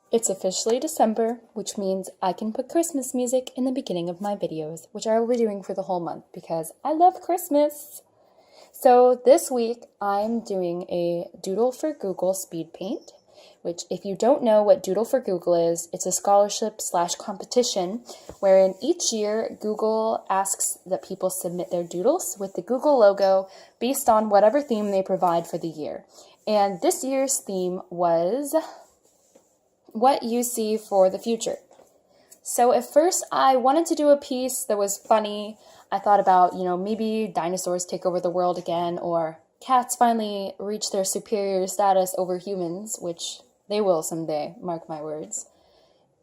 It's officially December, which means I can put Christmas music in the beginning of my videos, which I will be doing for the whole month because I love Christmas. So this week I'm doing a Doodle for Google speed paint, which if you don't know what Doodle for Google is, it's a scholarship/competition wherein each year Google asks that people submit their doodles with the Google logo based on whatever theme they provide for the year. And this year's theme was what you see for the future. So at first I wanted to do a piece that was funny. I thought about, maybe dinosaurs take over the world again, or cats finally reach their superior status over humans, which they will someday, mark my words.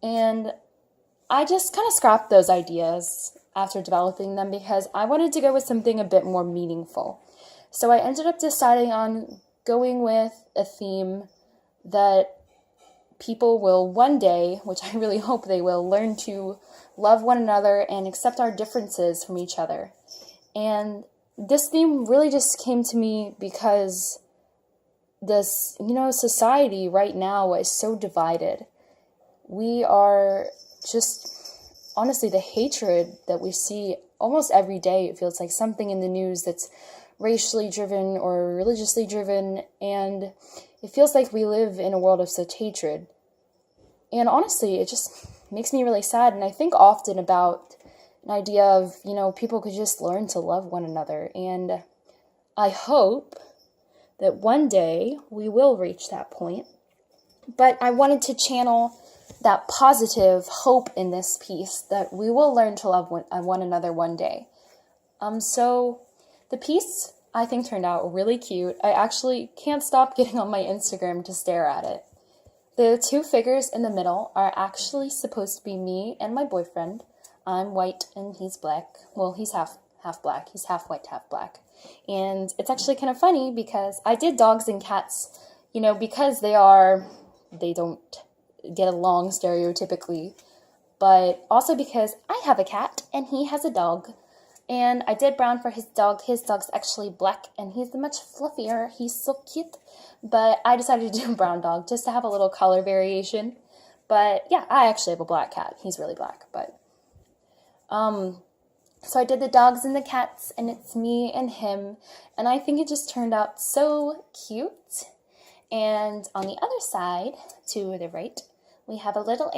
And I just kind of scrapped those ideas after developing them because I wanted to go with something a bit more meaningful. So I ended up deciding on going with a theme that people will one day, which I really hope they will, learn to love one another and accept our differences from each other. And this theme really just came to me because this, society right now is so divided. We are just, honestly, the hatred that we see almost every day, it feels like something in the news that's racially driven or religiously driven, and it feels like we live in a world of such hatred. And honestly, it just makes me really sad. And I think often about an idea of, people could just learn to love one another. And I hope that one day we will reach that point. But I wanted to channel that positive hope in this piece that we will learn to love one another one day. So the piece, I think, turned out really cute. I actually can't stop getting on my Instagram to stare at it. The two figures in the middle are actually supposed to be me and my boyfriend. I'm white and he's black. Well, he's half black. He's half white, half black. And it's actually kind of funny because I did dogs and cats, because they don't get along stereotypically, but also because I have a cat and he has a dog. And I did brown for his dog. His dog's actually black, and he's much fluffier. He's so cute. But I decided to do a brown dog just to have a little color variation. But yeah, I actually have a black cat. He's really black. But so I did the dogs and the cats, and it's me and him. And I think it just turned out so cute. And on the other side, to the right, we have a little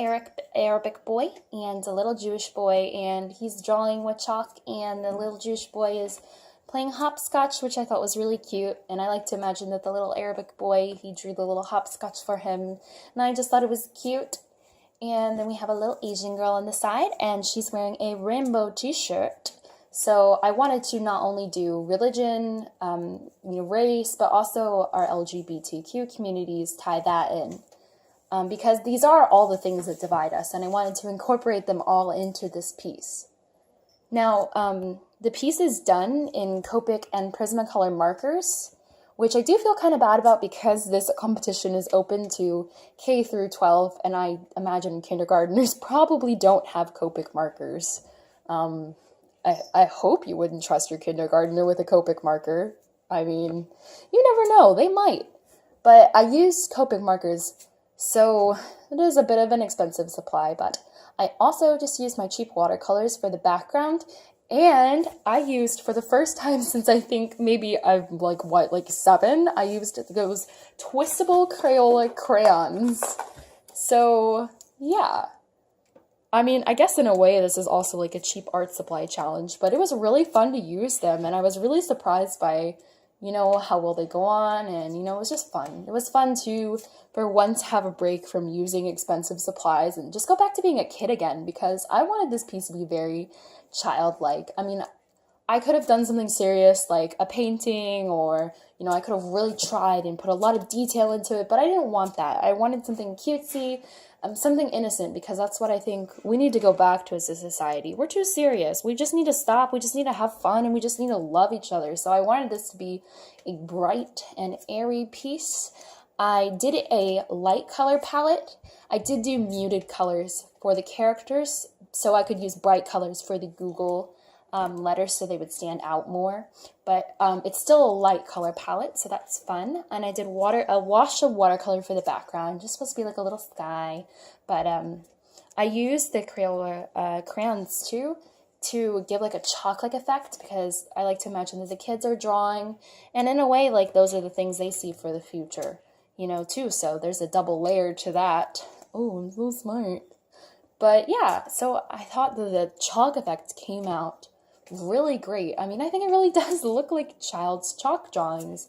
Arabic boy and a little Jewish boy, and he's drawing with chalk, and the little Jewish boy is playing hopscotch, which I thought was really cute. And I like to imagine that the little Arabic boy, he drew the little hopscotch for him, and I just thought it was cute. And then we have a little Asian girl on the side, and she's wearing a rainbow t-shirt. So I wanted to not only do religion, race, but also our LGBTQ communities, tie that in. Because these are all the things that divide us, and I wanted to incorporate them all into this piece. Now, the piece is done in Copic and Prismacolor markers, which I do feel kind of bad about because this competition is open to K through 12, and I imagine kindergartners probably don't have Copic markers. I hope you wouldn't trust your kindergartner with a Copic marker. I mean, you never know, they might. But I used Copic markers, so it is a bit of an expensive supply, but I also just used my cheap watercolors for the background, and I used, for the first time since I think maybe I'm like 7, I used those twistable Crayola crayons. So yeah, I mean, I guess in a way this is also like a cheap art supply challenge, but it was really fun to use them, and I was really surprised by how well they go on, and, it was just fun. It was fun to, for once, have a break from using expensive supplies and just go back to being a kid again, because I wanted this piece to be very childlike. I mean, I could have done something serious like a painting, or, I could have really tried and put a lot of detail into it, but I didn't want that. I wanted something cutesy, something innocent, because that's what I think we need to go back to as a society. We're too serious. We just need to stop. We just need to have fun, and we just need to love each other. So I wanted this to be a bright and airy piece. I did a light color palette. I did do muted colors for the characters, so I could use bright colors for the Google letters so they would stand out more. But it's still a light color palette, so that's fun. And I did a wash of watercolor for the background, just supposed to be like a little sky. But I used the Crayola crayons too to give like a chalk-like effect, because I like to imagine that the kids are drawing, and in a way, like, those are the things they see for the future, you know, too. So there's a double layer to that. Oh, I'm so smart. But yeah, so I thought that the chalk effect came out really great. I mean, I think it really does look like child's chalk drawings,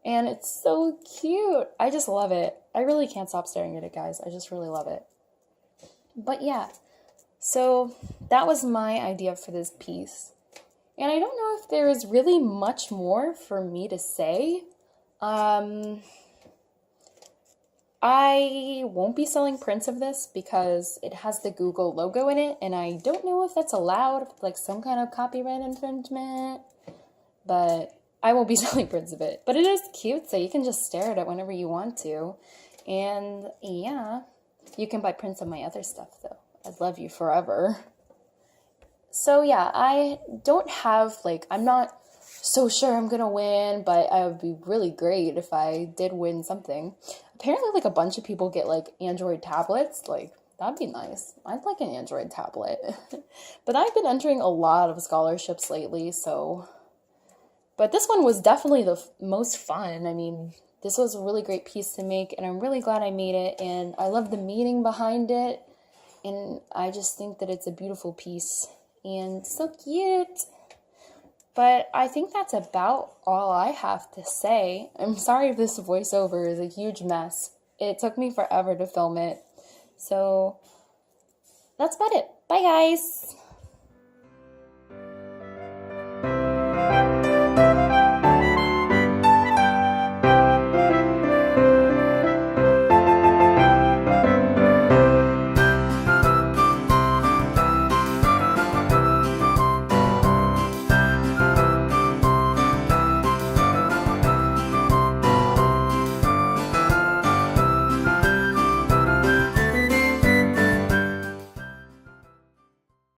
and it's so cute. I just love it. I really can't stop staring at it, guys. I just really love it. But yeah, so that was my idea for this piece. And I don't know if there is really much more for me to say. I won't be selling prints of this because it has the Google logo in it, and I don't know if that's allowed, like some kind of copyright infringement, but I won't be selling prints of it. But it is cute, so you can just stare at it whenever you want to. And yeah, you can buy prints of my other stuff though. I'd love you forever. So yeah, I don't have, like, I'm not so sure I'm gonna win, but I would be really great if I did win something. Apparently, like, a bunch of people get, like, Android tablets. Like, that'd be nice. I'd like an Android tablet. But I've been entering a lot of scholarships lately, so... But this one was definitely the most fun. I mean, this was a really great piece to make, and I'm really glad I made it, and I love the meaning behind it, and I just think that it's a beautiful piece, and so cute. But I think that's about all I have to say. I'm sorry if this voiceover is a huge mess. It took me forever to film it. So that's about it. Bye, guys.